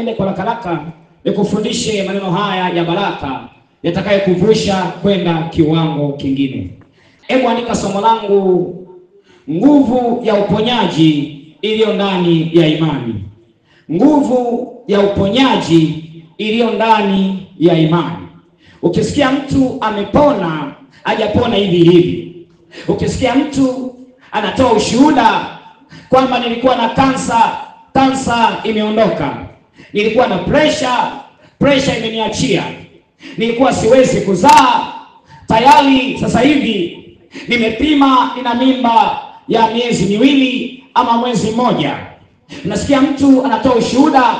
Ile kwa haraka nikufundishe maneno haya ya baraka yatakayokuvusha kwenda kiwango kingine. Hebu andika somo langu, nguvu ya uponyaji iliyo ndani ya imani. Nguvu ya uponyaji iliyo ndani ya imani. Ukisikia mtu amepona, hajapona hivi hivi. Ukisikia mtu anatoa ushuhuda kwamba nilikuwa na kansa imeondoka. Nilikuwa na pressure imeniachia. Nilikuwa siwezi kuzaa, tayari sasa hivi nimepima, nina mimba ya miezi miwili ama mwezi mmoja. Nasikia mtu anatoa ushuhuda,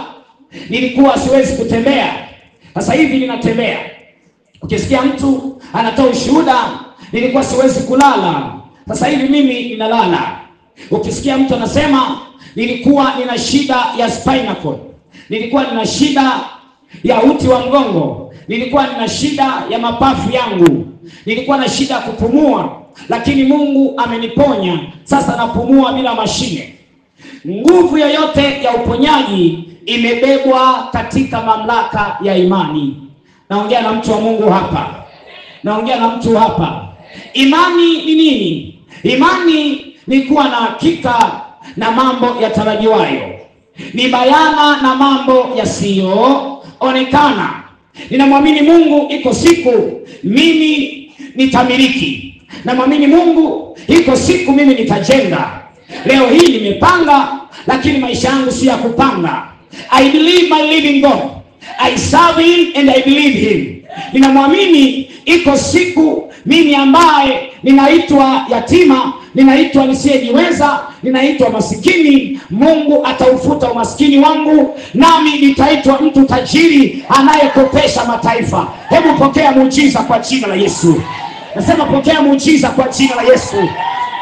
nilikuwa siwezi kutembea, sasa hivi ninatembea. Ukisikia mtu anatoa ushuhuda, nilikuwa siwezi kulala, sasa hivi mimi ninalala. Ukisikia mtu anasema nilikuwa nina shida ya spinal cord, nilikuwa nina shida ya uti wa mgongo, nilikuwa nina shida ya mapafu yangu, nilikuwa na shida kupumua, lakini Mungu ameniponya, sasa napumua bila mashine. Nguvu yoyote ya uponyaji imebebwa katika mamlaka ya imani. Naongea na mtu wa Mungu hapa. Naongea na mtu hapa. Imani ni nini? Imani ni kuwa na hakika na mambo yatarajiwayo. Ni bayana na mambo yasiyoonekana. Ninamwamini Mungu iko siku mimi nitamiliki. Namwamini Mungu iko siku mimi nitajenga. Leo hii nimepanga, lakini maisha yangu si ya kupanga. I believe my living God. I serve him and I believe him. Ninamwamini iko siku mimi ambaye ninaitwa yatima, ninaitwa nisiyejiweza, ninaitwa masikini, Mungu ataufuta umaskini wangu, nami nitaitwa mtu tajiri anayekopesha mataifa. Hebu pokea muujiza kwa jina la Yesu. Nasema pokea muujiza kwa jina la Yesu.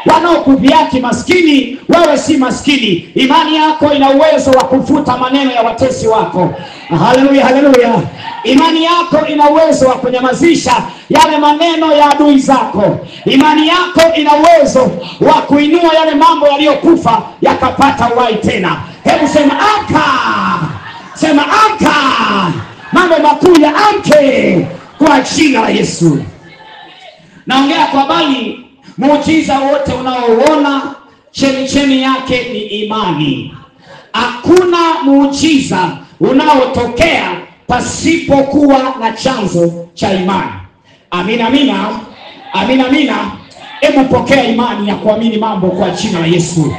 Wanaokudhihaki maskini, wewe si maskini. Imani yako ina uwezo wa kufuta maneno ya watesi wako. Haleluya, haleluya. Imani yako ina uwezo wa kunyamazisha yale maneno ya adui zako. Imani yako ina uwezo wa kuinua yale mambo yaliyokufa yakapata uhai tena. Hebu sema amka. Sema amka. Mambo makuu ya amke kwa jina la Yesu. Naongea kwa habari muujiza wote unaoona chemichemi yake ni imani. Hakuna muujiza unaotokea pasipokuwa na chanzo cha imani. Amina, amina. Amina, amina. Hebu pokea imani ya kuamini mambo kwa jina la Yesu.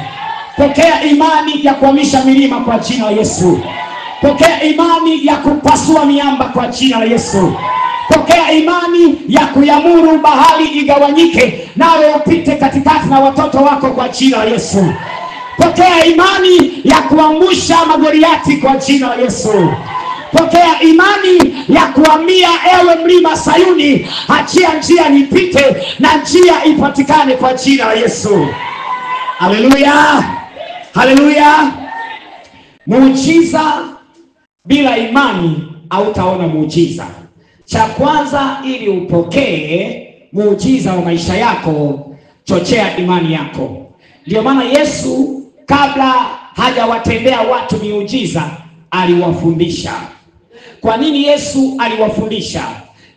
Pokea imani ya kuhamisha milima kwa jina la Yesu. Pokea imani ya kupasua miamba kwa jina la Yesu. Pokea imani ya kuyamuru bahari igawanyike nawe upite katikati na watoto wako kwa jina la Yesu. Pokea imani ya kuangusha magoliati kwa jina la Yesu. Pokea imani ya kuambia ewe mlima Sayuni, achia njia nipite na njia ipatikane kwa jina la Yesu. Haleluya. Haleluya. Muujiza bila imani hautaona muujiza. Cha kwanza, ili upokee muujiza wa maisha yako, chochea imani yako. Ndio maana Yesu kabla hajawatendea watu miujiza aliwafundisha. Kwa nini Yesu aliwafundisha?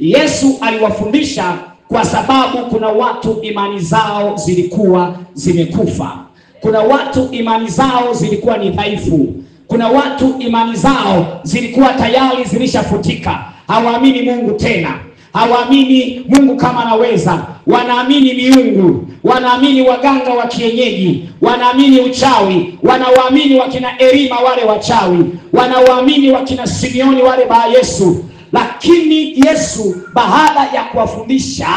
Yesu aliwafundisha kwa sababu kuna watu imani zao zilikuwa zimekufa. Kuna watu imani zao zilikuwa ni dhaifu. Kuna watu imani zao zilikuwa tayari zilishafutika. Hawaamini Mungu tena. Hawaamini Mungu kama anaweza. Wanaamini miungu. Wanaamini waganga wa kienyeji. Wanaamini uchawi. Wanawaamini wakina Elima wale wachawi. Wanawaamini wakina Simeoni wale ba Yesu. Lakini Yesu baada ya kuwafundisha,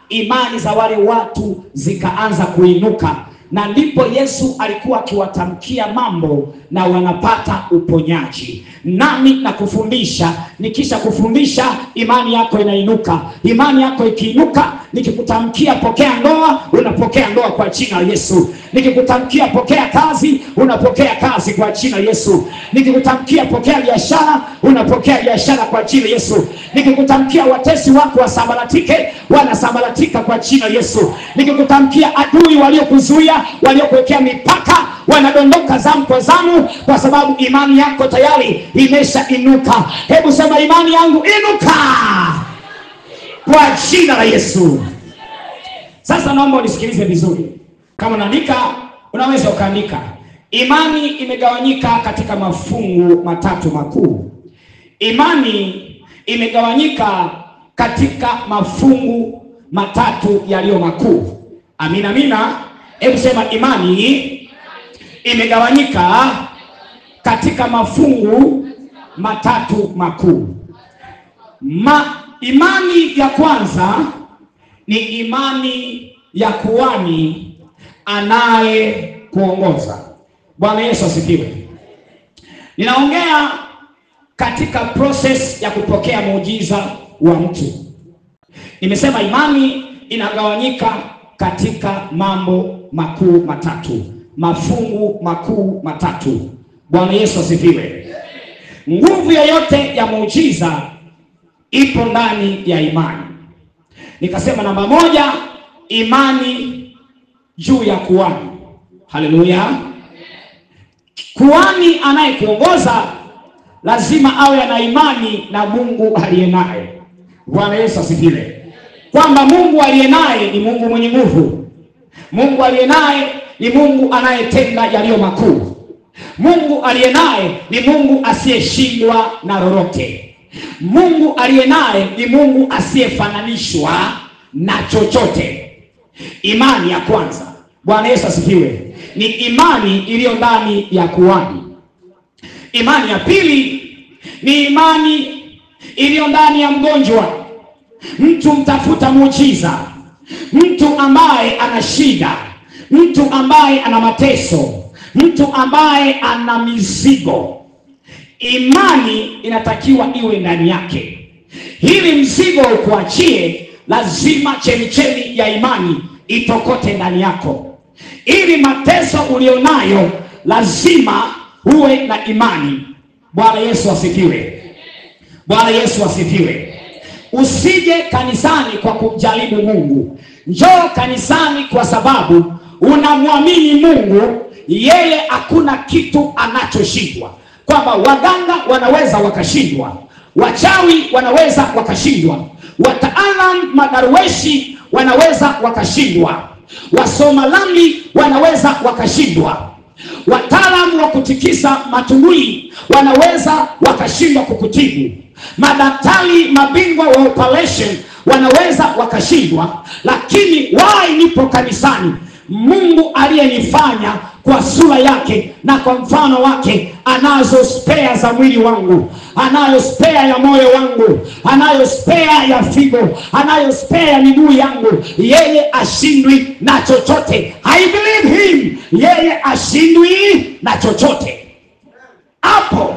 imani za wale watu zikaanza kuinuka. Na ndipo Yesu alikuwa akiwatamkia mambo na wanapata uponyaji. Nami na kufundisha, nikisha kufundisha imani yako inainuka. Imani yako ikiinuka, nikikutamkia pokea ndoa, unapokea ndoa kwa jina la Yesu. Nikikutamkia pokea kazi, unapokea kazi kwa jina la Yesu. Nikikutamkia pokea biashara, unapokea biashara kwa jina la Yesu. Nikikutamkia watesi wako wasambaratike, wanasambaratika kwa jina la Yesu. Nikikutamkia adui waliokuzuia, waliokuwekea mipaka, wanadondoka zamu kwa zamu, kwa sababu imani yako tayari imeshainuka. Hebu sema, imani yangu inuka kwa jina la Yesu. Sasa naomba unisikilize vizuri. Kama unaandika, unaweza ukaandika. Imani imegawanyika katika mafungu matatu makuu. Imani imegawanyika katika mafungu matatu yaliyo makuu. Amina, amina. Hebu sema, imani imegawanyika katika mafungu matatu makuu. Imani ya kwanza ni imani ya kuhani anayekuongoza. Bwana Yesu asifiwe. Ninaongea katika process ya kupokea muujiza wa mtu. Nimesema imani inagawanyika katika mambo makuu matatu, mafungu makuu matatu. Bwana Yesu asifiwe. Nguvu yoyote ya muujiza ipo ndani ya imani. Nikasema namba moja, imani juu ya kuhani. Haleluya. Kuhani anayekuongoza lazima awe ana imani na Mungu aliye naye. Bwana Yesu asifiwe. Kwamba Mungu aliye naye ni Mungu mwenye nguvu. Mungu aliye naye ni Mungu anayetenda yaliyo makuu. Mungu aliye naye ni Mungu asiyeshindwa na lolote. Mungu aliye naye ni Mungu asiyefananishwa na chochote. Imani ya kwanza, Bwana Yesu asifiwe, ni imani iliyo ndani ya kuhani. Imani ya pili ni imani iliyo ndani ya mgonjwa, mtu mtafuta muujiza, mtu ambaye ana shida, mtu ambaye ana mateso, mtu ambaye ana mizigo. Imani inatakiwa iwe ndani yake. Hili mzigo ukuachie, lazima chemichemi ya imani itokote ndani yako. Ili mateso ulionayo lazima uwe na imani. Bwana Yesu asifiwe. Bwana Yesu asifiwe. Usije kanisani kwa kumjaribu Mungu. Njoo kanisani kwa sababu unamwamini Mungu. Yeye hakuna kitu anachoshindwa. Kwamba waganga wanaweza wakashindwa, wachawi wanaweza wakashindwa, wataalam madarueshi wanaweza wakashindwa, wasoma lambi wanaweza wakashindwa, wataalamu wa kutikisa matunguli wanaweza wakashindwa kukutibu, madaktari mabingwa wa operation wanaweza wakashindwa. Lakini why nipo kanisani? Mungu aliyenifanya kwa sura yake na kwa mfano wake anazo spare za mwili wangu, anayo spare ya moyo wangu, anayo spare ya figo, anayo spare ya miguu yangu. Yeye ashindwi na chochote. I believe him. Yeye ashindwi na chochote. Hapo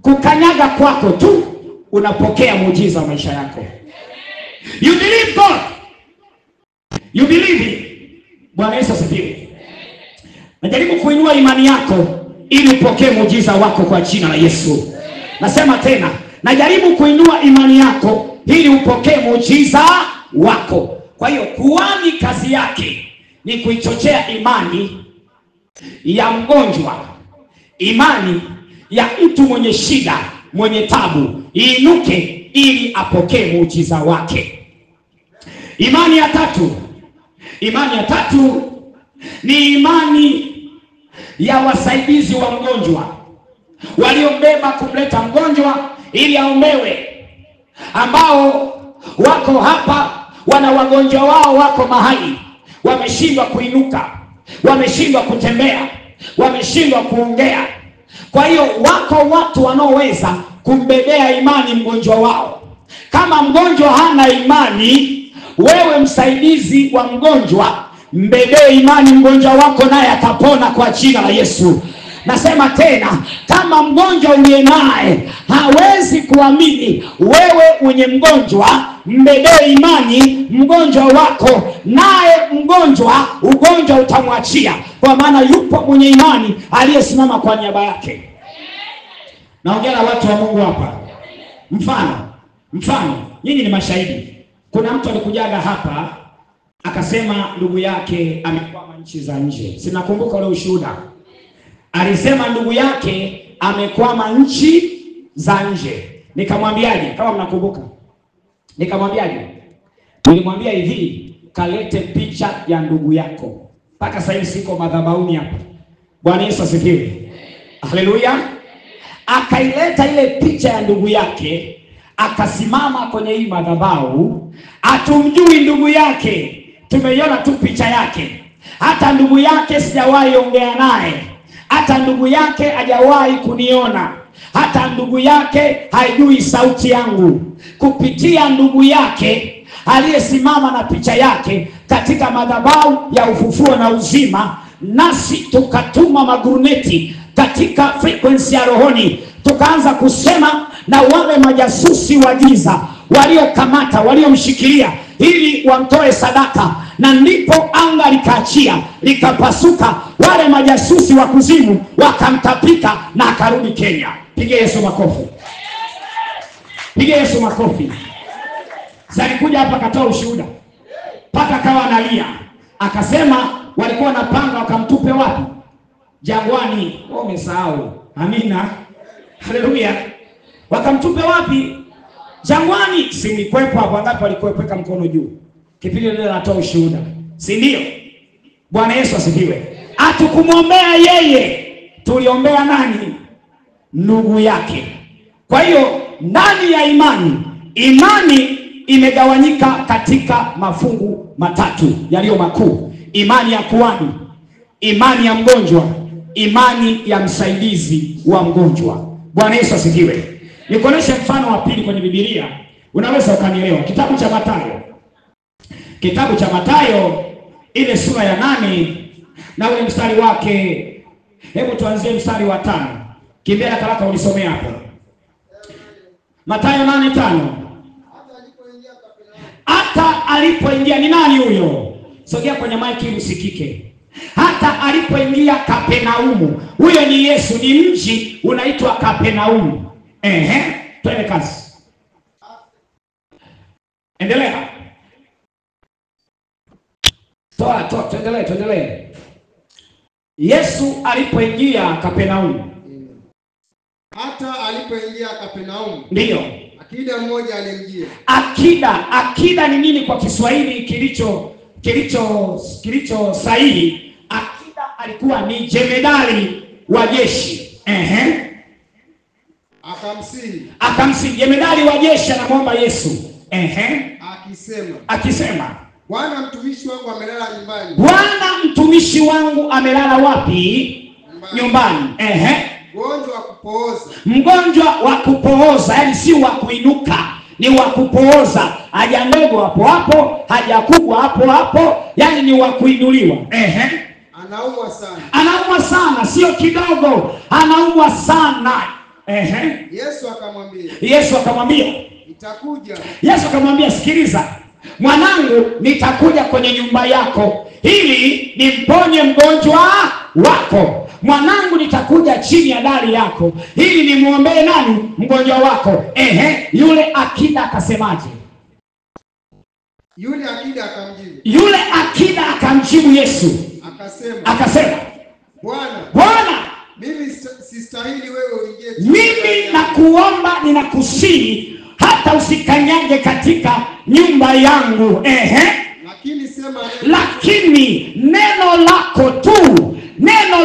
kukanyaga kwako tu unapokea muujiza wa maisha yako. You believe God. You believe it. Bwana Yesu asifiwe. Najaribu kuinua imani yako ili upokee muujiza wako kwa jina la Yesu. Nasema tena, najaribu kuinua imani yako ili upokee muujiza wako. Kwa hiyo kuhani kazi yake ni kuichochea imani ya mgonjwa, imani ya mtu mwenye shida, mwenye tabu, iinuke ili apokee muujiza wake. Imani ya tatu ni imani ya wasaidizi wa mgonjwa, waliombeba kumleta mgonjwa ili aombewe, ambao wako hapa, wana wagonjwa wao wako mahali wameshindwa kuinuka, wameshindwa kutembea, wameshindwa kuongea. Kwa hiyo wako watu wanaoweza kumbebea imani mgonjwa wao. Kama mgonjwa hana imani, wewe msaidizi wa mgonjwa, mbebee imani mgonjwa wako, naye atapona kwa jina la Yesu. Nasema tena, kama mgonjwa uliye naye hawezi kuamini, wewe mwenye mgonjwa mbebee imani mgonjwa wako, naye ugonjwa utamwachia, kwa maana yupo mwenye imani aliyesimama kwa niaba yake. Naongea na watu wa Mungu hapa. Mfano, nyinyi ni mashahidi. Kuna mtu alikujaga hapa akasema ndugu yake amekwama nchi za nje. Sinakumbuka ule ushuhuda. Alisema ndugu yake amekwama nchi za nje. Nikamwambiaje? Kama mnakumbuka. Nikamwambiaje? Nilimwambia hivi, kalete picha ya ndugu yako. Mpaka sasa hivi siko madhabahuni hapa. Bwana Yesu asifiwe. Haleluya. Akaileta ile picha ya ndugu yake, akasimama kwenye hii madhabahu. Hatumjui ndugu yake, tumeiona tu picha yake. Hata ndugu yake sijawahi ongea naye, hata ndugu yake hajawahi kuniona, hata ndugu yake haijui sauti yangu. Kupitia ndugu yake aliyesimama na picha yake katika madhabahu ya ufufuo na uzima, nasi tukatuma maguruneti katika frequency ya rohoni, tukaanza kusema na wale majasusi wa giza waliokamata, waliomshikilia ili wamtoe sadaka, na ndipo anga likaachia, likapasuka, wale majasusi wa kuzimu wakamtapika na akarudi Kenya. Piga Yesu makofi. Piga Yesu makofi. Alikuja hapa akatoa ushuhuda, paka kawa analia, akasema walikuwa wanapanga wakamtupe wapi? Jangwani. Umesahau. Amina. Haleluya. Wakamtupe wapi? Jangwani. Si mlikwepo hapo? Wangapi walikuweka mkono juu? Kipindi ile anatoa ushuhuda, si ndio? Bwana Yesu asifiwe. Hatukumwombea yeye, tuliombea nani? Ndugu yake. Kwa hiyo ndani ya imani imegawanyika katika mafungu matatu yaliyo makuu: imani ya kuhani, imani ya mgonjwa, imani ya msaidizi wa mgonjwa. Bwana Yesu asifiwe. Nikuoneshe mfano wa pili kwenye Biblia, unaweza ukanielewa. Kitabu cha Mathayo ile sura ya 8 na ule mstari wake, hebu tuanzie mstari wa 5. Kimbia haraka ulisomea hapo. Mathayo 8:5. Hata alipoingia, ni nani huyo? Sogea kwenye mic ili usikike. Hata alipoingia Kapernaumu. Huyo ni Yesu, ni mji unaitwa Kapernaumu. Twende kazi. Endelea. Tuendelee. Yesu alipoingia Kapernaumu. Hata alipoingia Kapernaumu. Ndio. Akida mmoja alimjia. Akida ni nini kwa Kiswahili kilicho sahihi? Akida alikuwa ni jemedari wa jeshi. Akamsihi jemedari wa jeshi anamwomba Yesu. Akisema, Bwana, mtumishi wangu amelala nyumbani. Bwana, mtumishi wangu amelala wapi? Nyumbani. Mgonjwa wa kupooza, yani si wa kuinuka, ni wa kupooza. Haja ndogo hapo hapo, haja kubwa hapo hapo, yani ni wa kuinuliwa. Anaumwa sana, sio kidogo, anaumwa sana. Yesu akamwambia, nitakuja. Yesu akamwambia, sikiliza mwanangu, nitakuja kwenye nyumba yako ili nimponye mgonjwa wako. Mwanangu, nitakuja chini ya dari yako ili nimuombee nani? Mgonjwa wako. Yule akida akasemaje? Yule akida akamjibu Yesu. Akasema, Bwana, mimi sistahili wewe uingie. Mimi nakuomba, ninakusihi hata usikanyage katika nyumba yangu. Lakini neno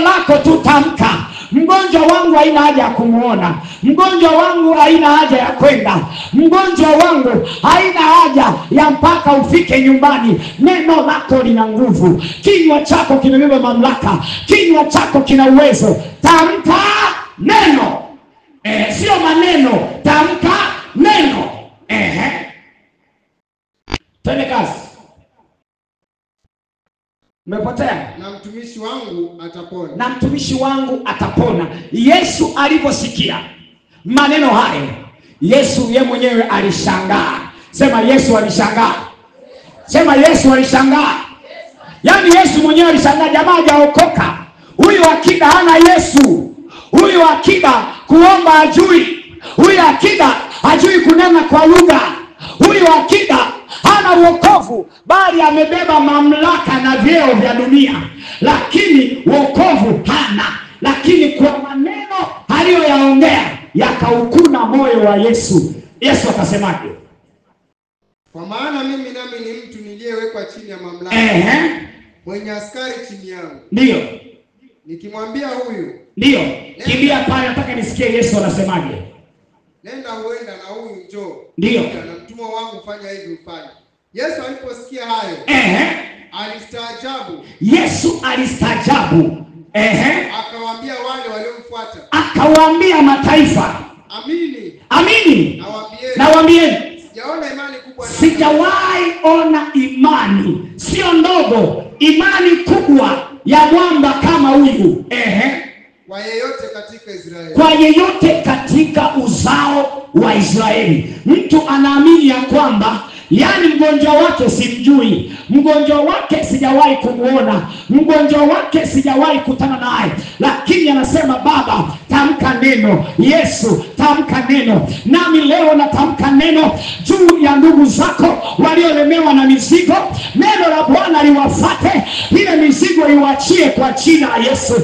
lako tu tamka. Mgonjwa wangu haina haja ya kumuona. Mgonjwa wangu haina haja ya kwenda. Mgonjwa wangu haina haja ya mpaka ufike nyumbani. Neno lako lina nguvu. Kinywa chako kimebeba mamlaka. Kinywa chako kina uwezo. Tamka neno. Sio maneno. Tamka neno. Twende kazi. Umepotea? Na mtumishi wangu atapona. Na mtumishi wangu atapona. Yesu aliposikia maneno hayo, Yesu yeye mwenyewe alishangaa. Sema Yesu alishangaa. Sema Yesu alishangaa. Yaani Yesu mwenyewe alishangaa, jamaa hajaokoka. Huyu akida hana Yesu. Huyu akida kuomba hajui. Huyu akida hajui kunena kwa lugha. Huyu akida hana wokovu, bali amebeba mamlaka na vyeo vya dunia, lakini wokovu hana. Lakini kwa maneno aliyoyaongea yakaukuna moyo wa Yesu. Yesu akasemaje? Kwa maana mimi nami ni mtu niliyewekwa chini ya mamlaka, mwenye askari chini yangu. Ndio. Nikimwambia huyu, ndio, kimbia pale, nataka nisikie Yesu anasemaje. Nenda huenda na huyu njoo. Ndio. Na mtumwa wangu fanya hivi ufanye. Yesu aliposikia hayo, alistaajabu. Yesu alistaajabu. Akawaambia wale waliomfuata. Akawaambia mataifa. Amini. Amini. Nawaambieni. Sijaona imani kubwa. Sijawahi ona imani, sio ndogo, imani kubwa ya mwamba kama huyu. Kwa yeyote katika Israeli. Kwa yeyote katika uzao wa Israeli. Mtu anaamini ya kwamba yani mgonjwa wake simjui, mgonjwa wake sijawahi kumuona, mgonjwa wake sijawahi kutana naye, lakini anasema Baba, tamka neno. Yesu, tamka neno. Nami leo natamka neno juu ya ndugu zako waliolemewa na mizigo. Neno la Bwana liwafate, ile mizigo iwachie kwa jina la Yesu.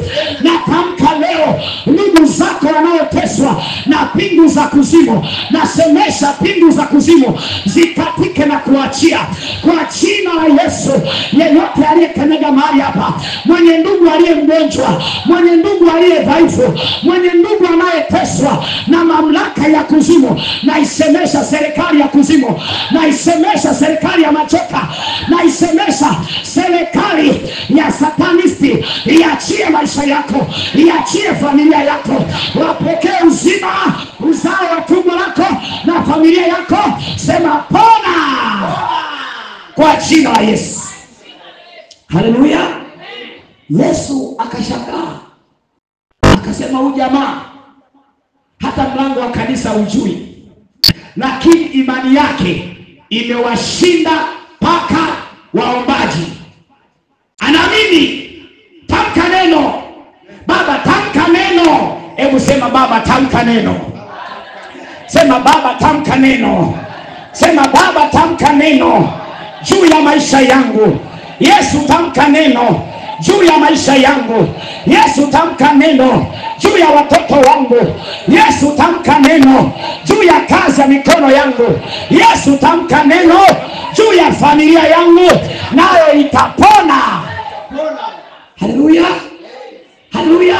Natamka leo ndugu zako wanaoteswa na pingu za kuzimu, nasemesha pingu za kuzimu zikatike na kuachia kwa jina la Yesu. Yeyote aliyekanyaga mahali hapa, mwenye ndugu aliye mgonjwa, mwenye ndugu aliye dhaifu, mwenye ndugu anayeteswa na mamlaka ya kuzimu, na isemesha serikali ya kuzimu, na isemesha serikali ya machoka, na isemesha serikali ya satanisti, iachie maisha yako, iachie familia yako, wapokee uzima, uzao wa tumbo lako na familia yako. Sema pona kwa jina la Yesu. Haleluya. Yesu akashangaa, akasema huyu jamaa hata mlango wa kanisa hujui, lakini imani yake imewashinda paka waombaji. Anaamini. Tamka neno. Baba, tamka neno. Hebu sema Baba, tamka neno. Sema Baba, tamka neno. Sema Baba, tamka neno juu ya maisha yangu. Yesu, tamka neno juu ya maisha yangu. Yesu, tamka neno juu ya watoto wangu. Yesu, tamka neno juu ya kazi ya mikono yangu. Yesu, tamka neno juu ya familia yangu, nayo itapona. Haleluya. Haleluya.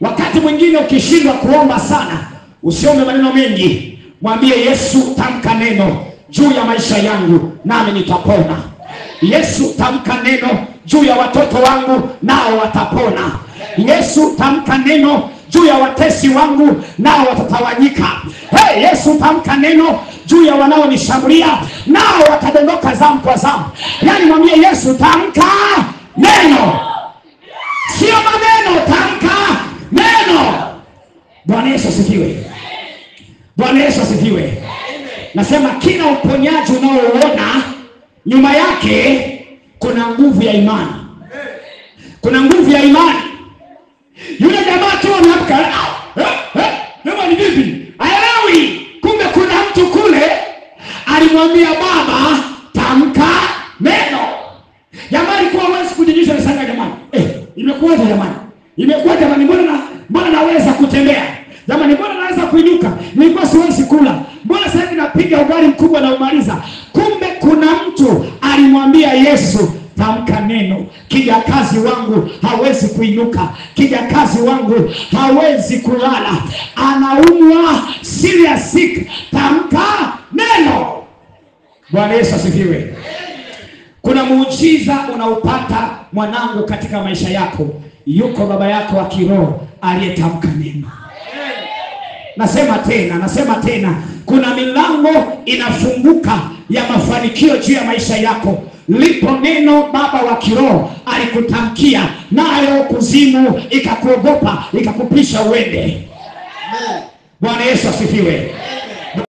Wakati mwingine ukishindwa kuomba sana, usiombe maneno mengi. Mwambie Yesu, tamka neno juu ya maisha yangu, nami nitapona. Yesu, tamka neno juu ya watoto wangu, nao watapona. Yesu, tamka neno juu ya watesi wangu, nao watatawanyika. Yesu, tamka neno juu ya wanaonishambulia, nao watadondoka zamu kwa zamu. Yaani mwambie Yesu, tamka neno. Sio maneno, tamka neno. Bwana Yesu asifiwe. Bwana Yesu asifiwe. Nasema kila uponyaji unaoona nyuma yake kuna nguvu ya imani. Kuna nguvu ya imani. Yule jamaa tu anaamka, ndio ni vipi? Haelewi. Kumbe kuna mtu kule alimwambia Baba, tamka neno. Jamaa alikuwa hawezi kujinyosha sana jamani. Imekuwaje jamani? Imekuwa jamani, mbona naweza kutembea? Jamani, mbona naweza kuinuka? Nilikuwa siwezi kula. Mbona sasa hivi napiga ugali mkubwa na umaliza? Kumbe kuna mtu alimwambia Yesu, tamka neno. Kijakazi wangu hawezi kuinuka. Kijakazi wangu hawezi kulala. Anaumwa serious sick. Tamka neno. Bwana Yesu asifiwe. Kuna muujiza unaupata mwanangu katika maisha yako. Yuko baba yako wa kiroho aliyetamka neno. Nasema tena, kuna milango inafunguka ya mafanikio juu ya maisha yako. Lipo neno baba wa kiroho alikutamkia, nayo kuzimu ikakuogopa, ikakupisha uende. Bwana Yesu asifiwe.